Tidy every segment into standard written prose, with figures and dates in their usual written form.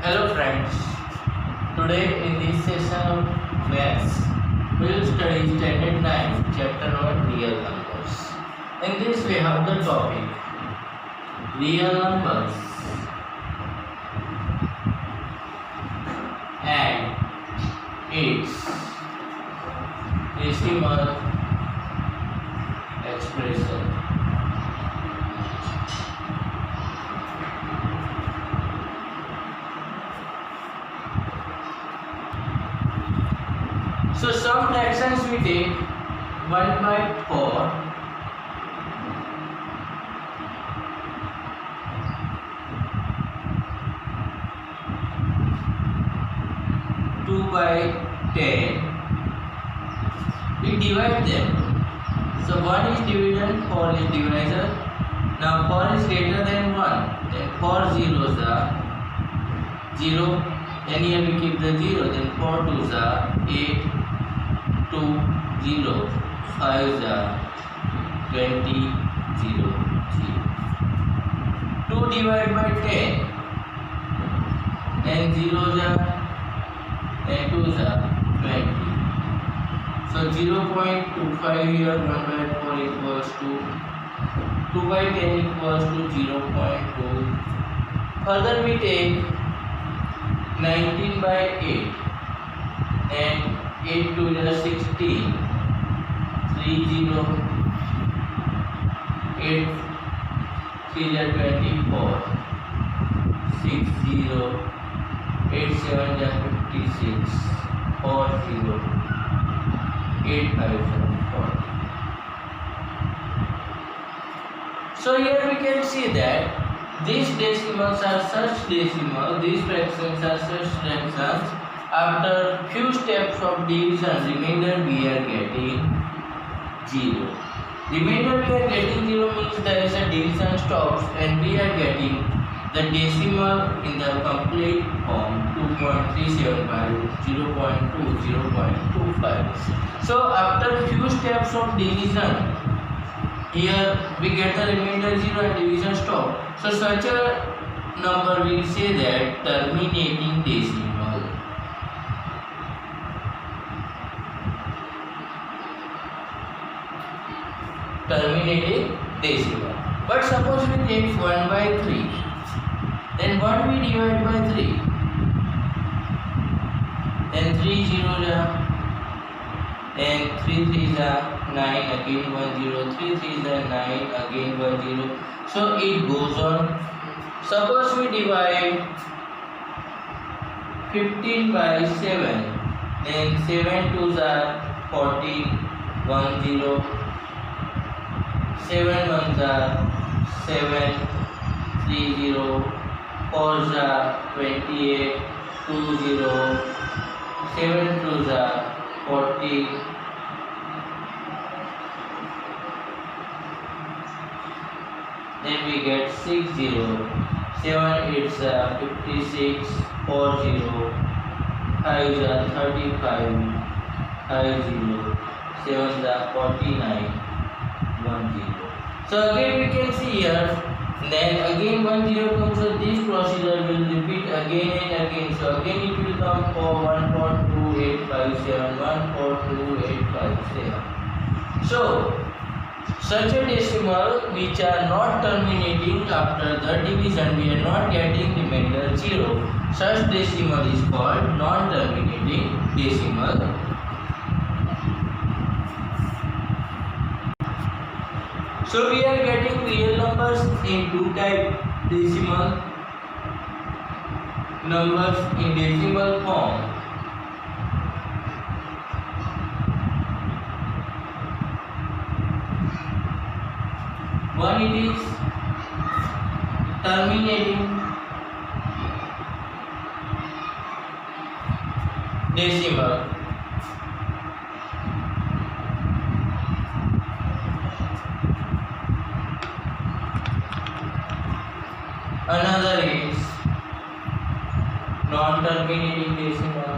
Hello friends, today in this session of maths, we will study standard 9 chapter 1 real numbers. In this we have the topic real numbers and its decimal expression. So some fractions we take 1/4, 2/10. We divide them. So 1 is dividend, 4 is divisor. Now 4 is greater than 1. Then 4 zeros are 0. Then here we keep the 0. Then 4 twos are 8. 2 0 5 20 0 0. 2 divided by 10, then 0s are, then 2s are 20. So 0.25 here, 1/4 equals to 2/10 equals to 0.2. Further we take 19/8, then 8 2 is 16, 3 0, 8 3 is 24, 6 0, 8 7 is 56, 4 0, 8 5 is 40. So here we can see that these decimals are such decimals, these fractions are such fractions. After few steps of division, remainder we are getting 0. Remainder we are getting 0 means there is a division stops and we are getting the decimal in the complete form 2.375, 0.2, 0.25. So after few steps of division, here we get the remainder 0 and division stop. So such a number we will say that terminating decimal. Terminating decimal. But suppose we take 1/3, then what we divide by 3? Then 3 zeros are, then 3 3s are 9, again 1 0, 3 3s are 9, again 1 0. So it goes on. Suppose we divide 15/7, then 7 2s are 14, 1 0. 7 ones are 7, 3 0, 4s are 28, 2 0, 7 2s are 40, then we get 6 0, 7 8s are 56, 4 0, 5s are 35, 5 0, 7s are 49, 1 0. So again we can see here, then again 1 0 comes, so this procedure will repeat again and again. So again it will come for 1.2857, 1.2857. So such a decimal which are not terminating after the division, we are not getting remainder 0. Such decimal is called non-terminating decimal. So we are getting real numbers in two type: decimal numbers in decimal form. One it is terminating decimal. Another is non-terminating decimal.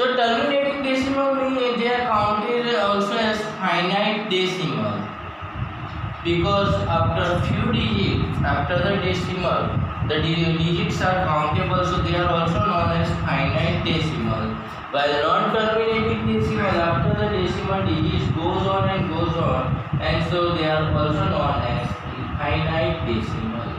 So terminating decimal means they are counted also as final finite decimal, because after few digits, after the decimal, the digits are countable, so they are also known as finite decimal. While non-terminating decimal, after the decimal digits goes on, and so they are also known as infinite decimal.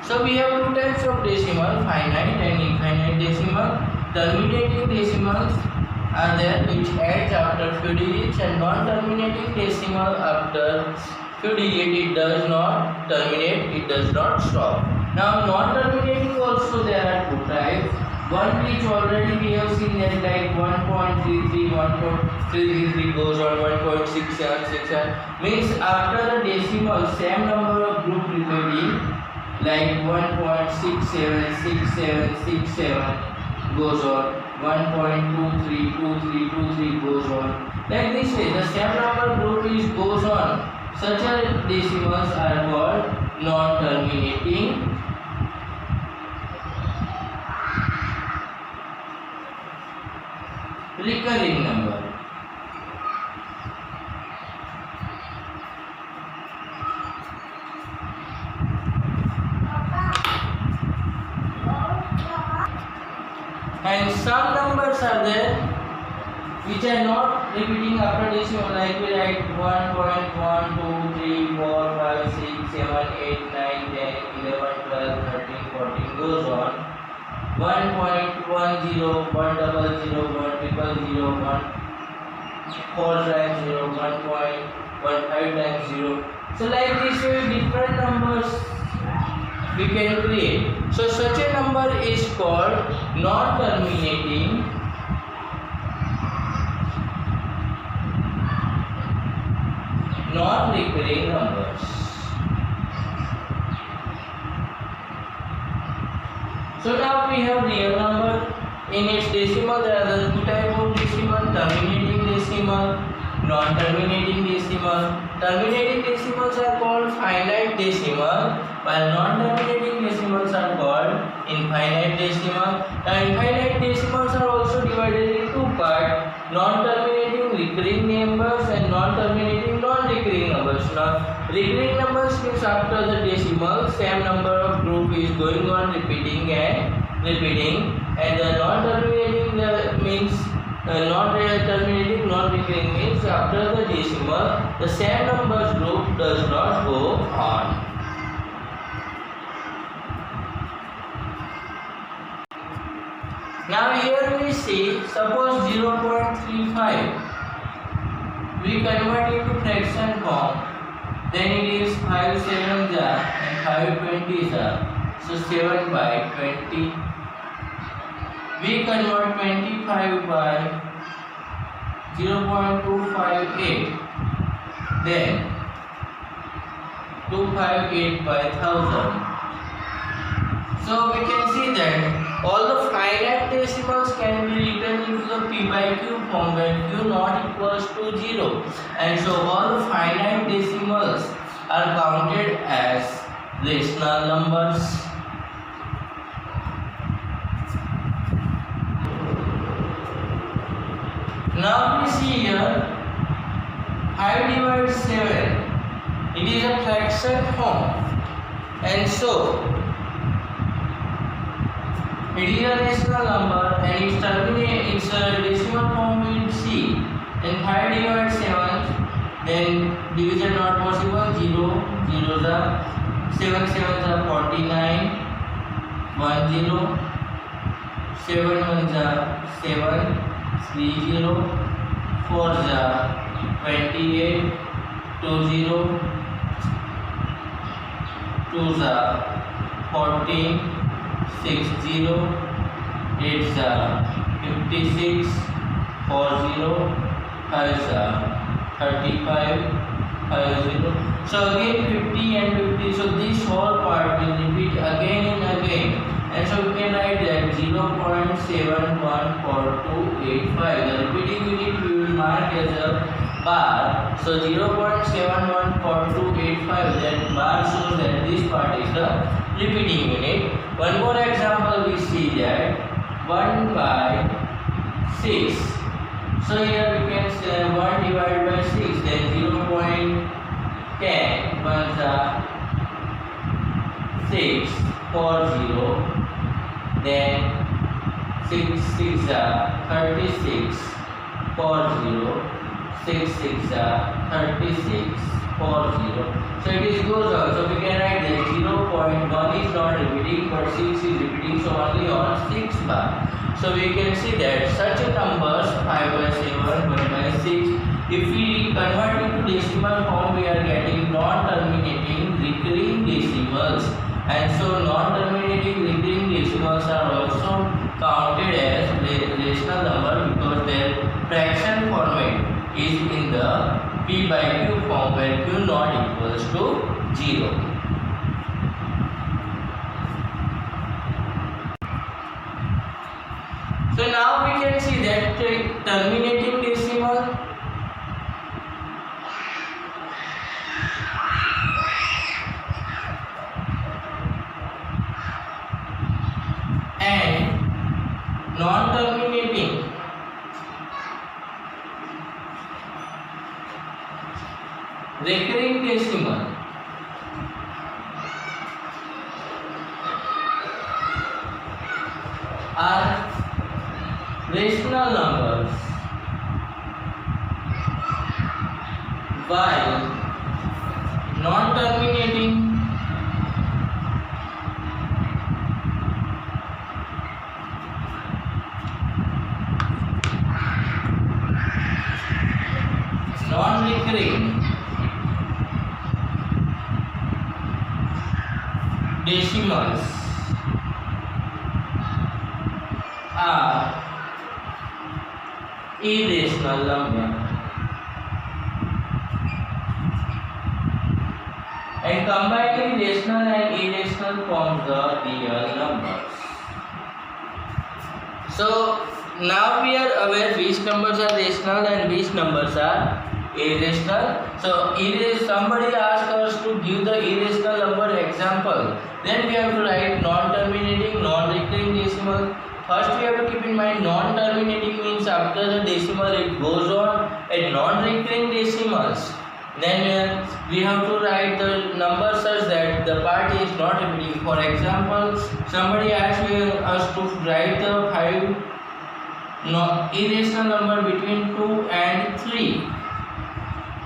So we have two types of decimal, finite and infinite decimal. Terminating decimals are there which adds after few digits, and non-terminating decimal after few digits it does not terminate, it does not stop. Now non-terminating also there are two types. One which already we have seen that like 1.33, 1.333 goes on, 1.6767 means after the decimal same number of group repeating, like 1.676767 goes on, 1.232323 goes on. Like this way, the same number group is goes on. Such a decimals are called non-terminating. Recurring number. And some numbers are there which are not repeating after decimal, like we write 1.1, 2, 3, 4, 5, 6, 7, 8, 9, 10, 11, 12, 13, 14 goes on. 1.10, 100, 100, 100, 4 times 0, 1.15 times 0. So like this way different numbers we can create. So such a number is called non-terminating non-recurring numbers. So now we have real number. In its decimal there are the two types of decimal, terminating decimal, non-terminating decimal. Terminating decimals are called finite decimal, while non-terminating decimals are called infinite decimal. Now infinite decimals are also divided in two parts: non-terminating recurring numbers and non-terminating non-recurring numbers. Now recurring numbers means after the decimal same number of group is going on repeating, and the non-terminating means non-terminating non-recurring means after the decimal the same numbers group does not go on. Now here we see, suppose 0.35 we convert into fraction form, then it is 5 7s and 5 20s, so 7 by 20. We convert 25 by 0.258, then 258 by 1000. So we can see that all the finite decimals can be written into the p by q form where q not equals to 0, and so all the finite decimals are counted as rational numbers. Now we see here 5 divided 7, it is a fraction form, and so it is a rational number and its decimal form will see. Then 5 divided 7, then division not possible, 0, 0 the 7 7s are 49, 1 0, 7 1s are 7, 3 0, 4s are 28, 2 0, 2s are 14, 6 0, 8s are 56, 4 0, 5s are 35, 5 0. So again 50 and 50, so this whole part will repeat again and again, and so we can write that 0.714285. The repeating unit we will mark as a bar. So 0.714285, that bar shows that this part is the repeating unit. One more example we see that 1 by 6 So here we can say 1 divided by 6, then 0.10 ones are 6 4 0, then 6 6 are 36 4 0, 6 6 are 36 4 0. So it is goes on. So we can write that 0.1 is not repeating but 6 is repeating, so only on 6 bar. So we can see that such a numbers 5 by 7, 1 by 6, if we convert into decimal form, we are getting non-terminating recurring decimals, and so non-terminating recurring decimals are also counted as rational number because their fraction format is in the p by q form where q not equals to 0. So now we can see that terminating decimal and non-terminating recurring decimal are rational numbers, while non-terminating non-recurring decimals are irrational number, and combining rational and irrational forms the real numbers. So now we are aware which numbers are rational and which numbers are irrational. So somebody asked us to give the irrational number example, then we have to write non-terminating, non-recurring decimal. First we have to keep in mind non-terminating means after the decimal it goes on, and non-recurring decimals, then we have to write the number such that the part is not repeating. For example, somebody asked us to write the 5 irrational number between 2 and 3.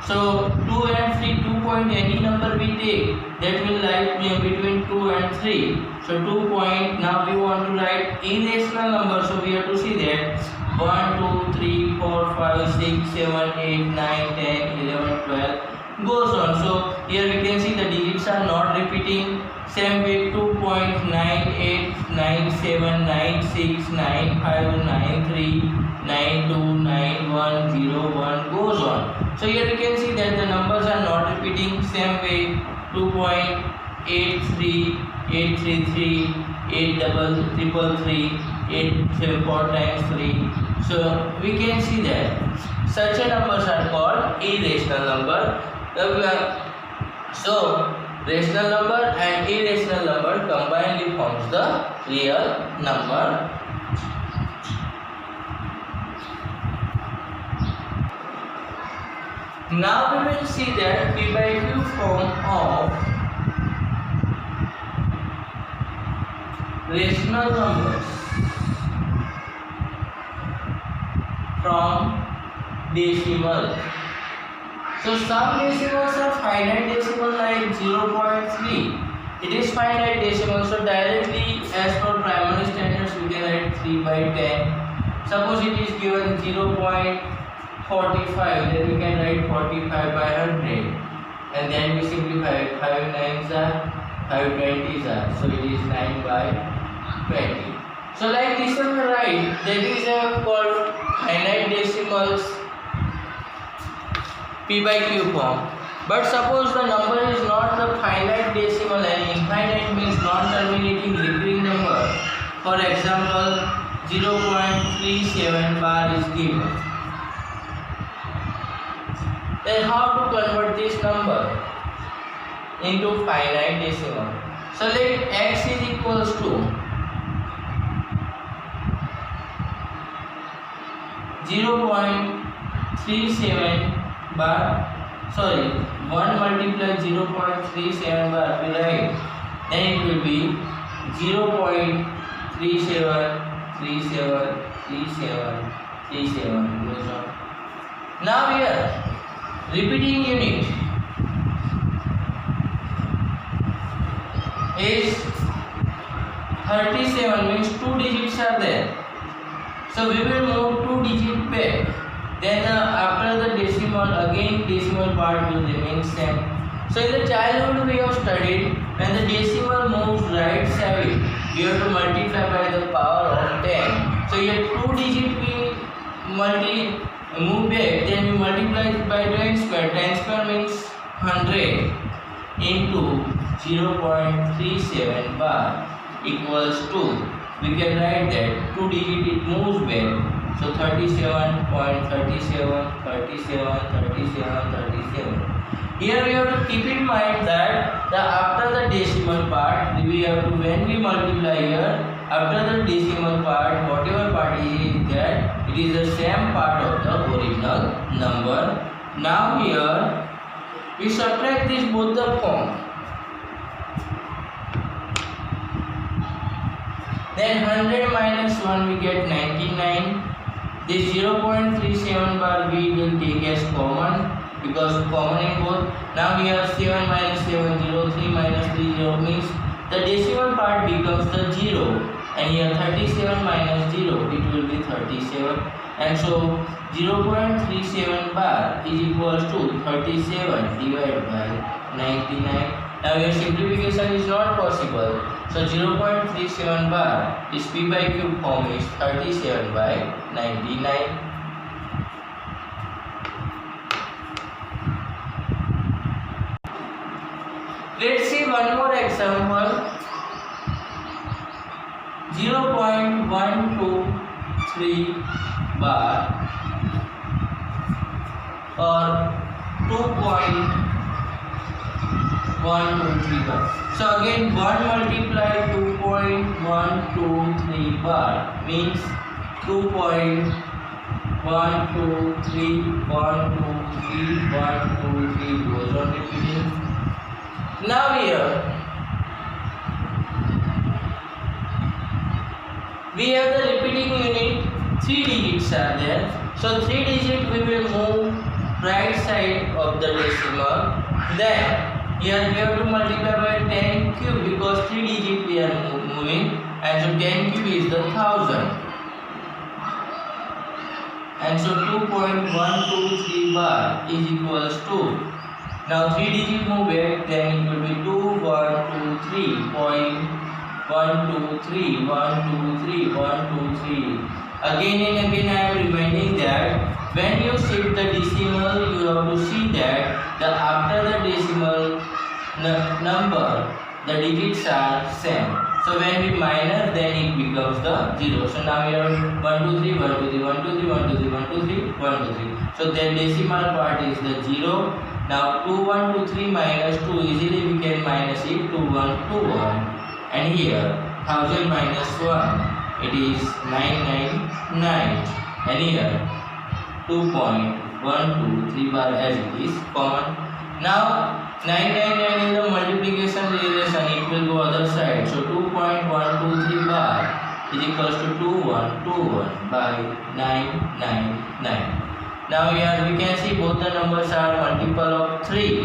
So 2 and 3, 2 point any number we take that will lie between 2 and 3. So 2 point, now we want to write irrational number, so we have to see that 1 2 3 4 5 6 7 8 9 10 11 12 goes on. So here we can see the digits are not repeating. Same way 2.9897969593 929101 goes on. So here we can see that the numbers are not repeating. Same way 2.83833 83333 874 times 3. So we can see that such a numbers are called irrational number. So rational number and irrational number combinedly forms the real number. Now we will see that p by q form of rational numbers from decimal. So some decimals are finite decimal like 0.3. It is finite decimal, so directly as per primary standards we can write 3 by 10. Suppose it is given 0.45, then we can write 45 by 100, and then we simplify it. 5 9s are 5 20s are, so it is 9 by 20. So like this one we write, that is called finite decimals p by q form. But suppose the number is not the finite decimal and infinite means non-terminating recurring number. For example, 0.37 bar is given. Then how to convert this number into finite decimal? So let x is equals to 0.37 bar, sorry, 1 multiply 0.37 bar we write, then it will be 0.37373737 goes on. Now here repeating unit is 37, means 2 digits are there. So we will move 2 digit back. Then after the decimal, again decimal part will remain same. So in the childhood we have studied, when the decimal moves right side, we have to multiply by the power of 10. So here 2 digit we move back, then we multiply by 10 square. 10 square means 100 into 0.37 bar equals to, we can write that 2 digit it moves back. So 37.37. Here we have to keep in mind that after the decimal part, we have to, when we multiply here, after the decimal part, whatever part is that, it is the same part of the original number. Now here we subtract this both the form. Then 100 minus 1 we get 99. This 0.37 bar we will take as common, because common in both. Now we have 7 minus 7, 0, 3 minus 3, 0, means the decimal part becomes the 0. And here 37 minus 0, it will be 37. And so 0.37 bar is equals to 37 divided by 99. Now your simplification is not possible. So 0.37 bar is P by Q form is 37 by 99. Let's see one more example. 0.123 bar or 2.123 bar. So again 1 multiply 2.123 bar means 2.123 goes on repeating. Now here we have the repeating unit, 3 digits are there. So 3 digit we will move right side of the decimal. Then here we have to multiply by 10 cube, because 3 digit we are moving, and so 10 cube is the 1000. And so 2.123 bar is equals to, now 3 digit move back, then it will be 2123.123. Again and again I am reminding that when you shift the decimal, you have to see that after the decimal number, the digits are same. So when we minus, then it becomes the 0. So now we have 123, 123, 123, 123, 123, 123. So the decimal part is the 0. Now 2123 minus 2, easily we can minus it, 2121. And here 1000 minus 1, it is 999. And here 2.123 bar as it is common. Now 999 in the multiplication relation, it will go other side. So 2.123 bar is equals to 2121 by 999. Now here we can see both the numbers are multiple of 3,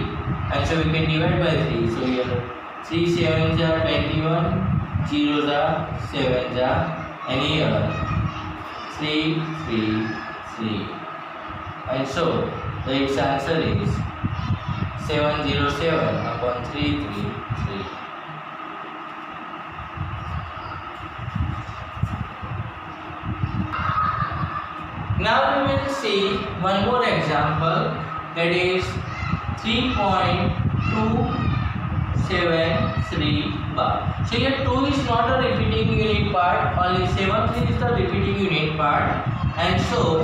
and so we can divide by 3. So here 3 7s are 21, 0s are 7s are, and here 3 3 3. And so the its answer is 707 upon 333. Now we will see one more example, that is 3.273 bar. So here 2 is not a repeating unit part, only 73 is the repeating unit part, and so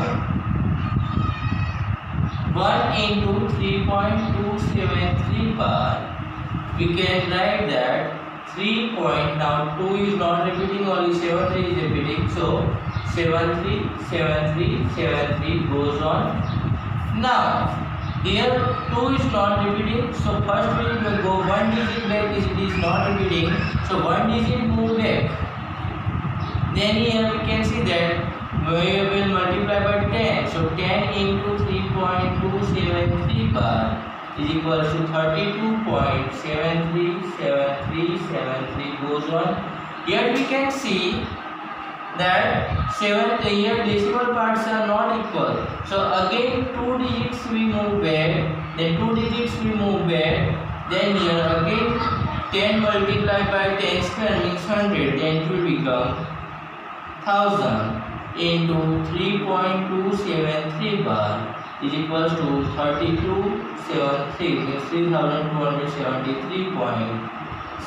1 into 3.273 bar, we can write that 3 point, now 2 is not repeating, only 73 is repeating, so 7373 goes on. Now here 2 is not repeating, so first we will go one digit back. It is not repeating, so one digit move back. Then here we can see that we will multiply by 10, so 10 into 3.273 bar is equal to 32.737373 goes on. Here we can see that here decimal parts are not equal, so again 2 digits we move back, then 2 digits we move back, then here again 10 multiplied by 10 square means 100, then it will become 1000 into 3.273 bar is equals to 3273 means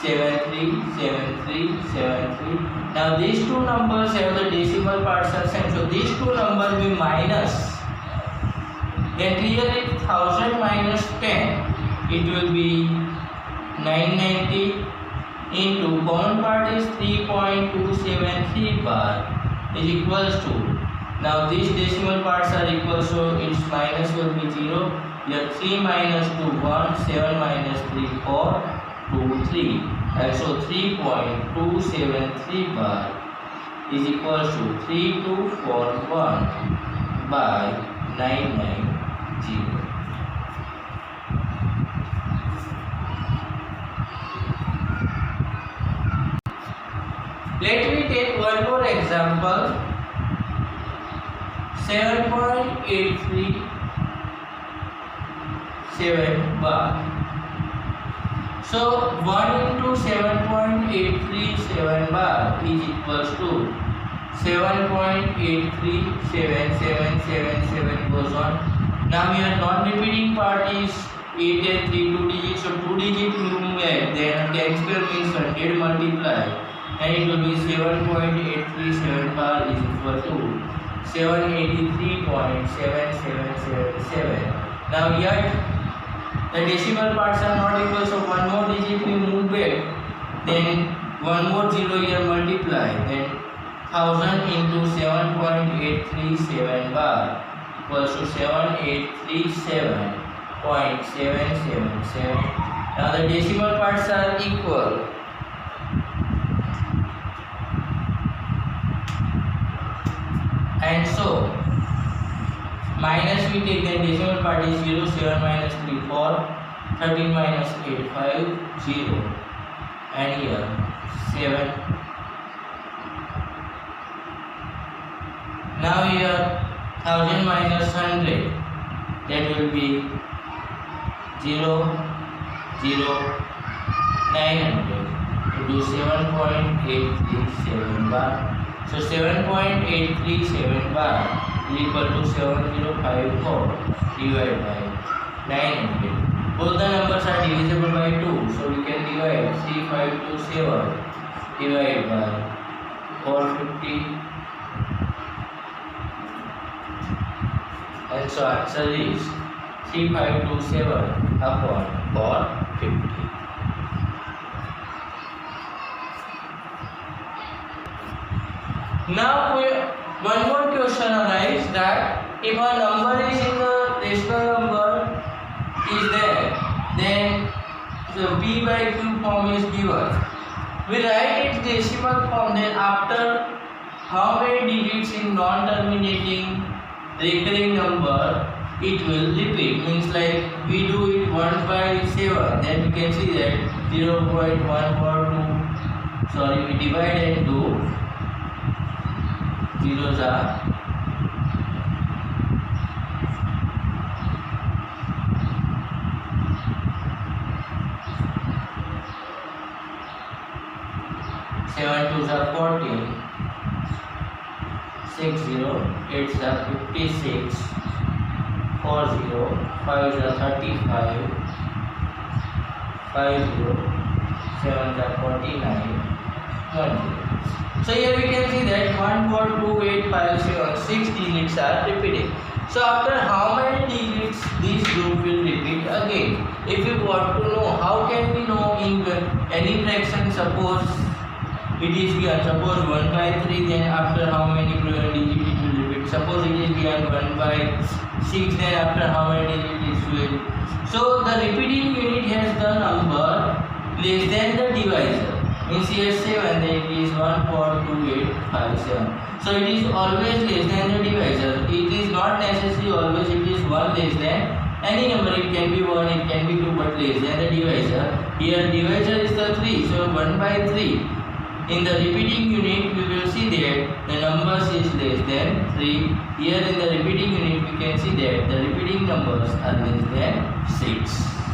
3273.737373. Now these two numbers have the decimal parts are same, so these two numbers we minus, then clearly 1000 minus 10 it will be 990 into common part is 3.273 bar is equals to, now these decimal parts are equal, so its minus will be 0. Here 3 minus 2 1, 7 minus 3 4, 2 3, and so 3.273 bar is equals to 3241 by 990. Let me take one more example. 7.837 bar. So 1 into 7.837 bar is equals to 7.8377777 goes on. Now here non-repeating part is 8 and 3 2 digits, so 2 digit move back, then 10 square means 100 multiply, and it will be 7.837 bar is equal to 783.7777. Now yet the decimal parts are not equal, so one more digit we move back, then one more zero here multiply, then 1000 into 7.837 bar equals to 7837.777. Now the decimal parts are equal. And so minus we take, then decimal part is 0, 7 minus 3 4, 13 minus 8 5 0, and here 7. Now here 1000 minus 100, that will be 0 0 900 to 7.837 bar. So 7.837 bar is equal to 7054 divided by 900. Both the numbers are divisible by 2, so we can divide 3527 divided by 450, and so answer is 3527 upon 450. Now one more question arises that if a number is in the rational number is there, then the p by q form is given. We write its decimal form, then after how many digits in non-terminating recurring number it will repeat. Means like we do it 1 by 7, then we can see that 0.142, sorry, we divide and do zeros are 7 2s are 14, 6 0, 8s are 56, 4 0, 5s are 35, 5 0, 7s are 49, 1 0. So here we can see that 1 4 2 8 5 7 6 digits are repeating. So after how many digits this group will repeat again? If we want to know, how can we know in any fraction? Suppose it is given. Suppose 1 by 3, then after how many digits it will repeat? Suppose it is given 1 by 6, then after how many digits it will? So the repeating unit has the number less than the divisor. Means here 7, then it is 1, 4, 2, 8, 5, 7. So it is always less than the divisor. It is not necessary always it is 1 less than any number. It can be 1, it can be 2, but less than the divisor. Here divisor is the 3, so 1 by 3. In the repeating unit we will see that the numbers is less than 3. Here in the repeating unit we can see that the repeating numbers are less than 6.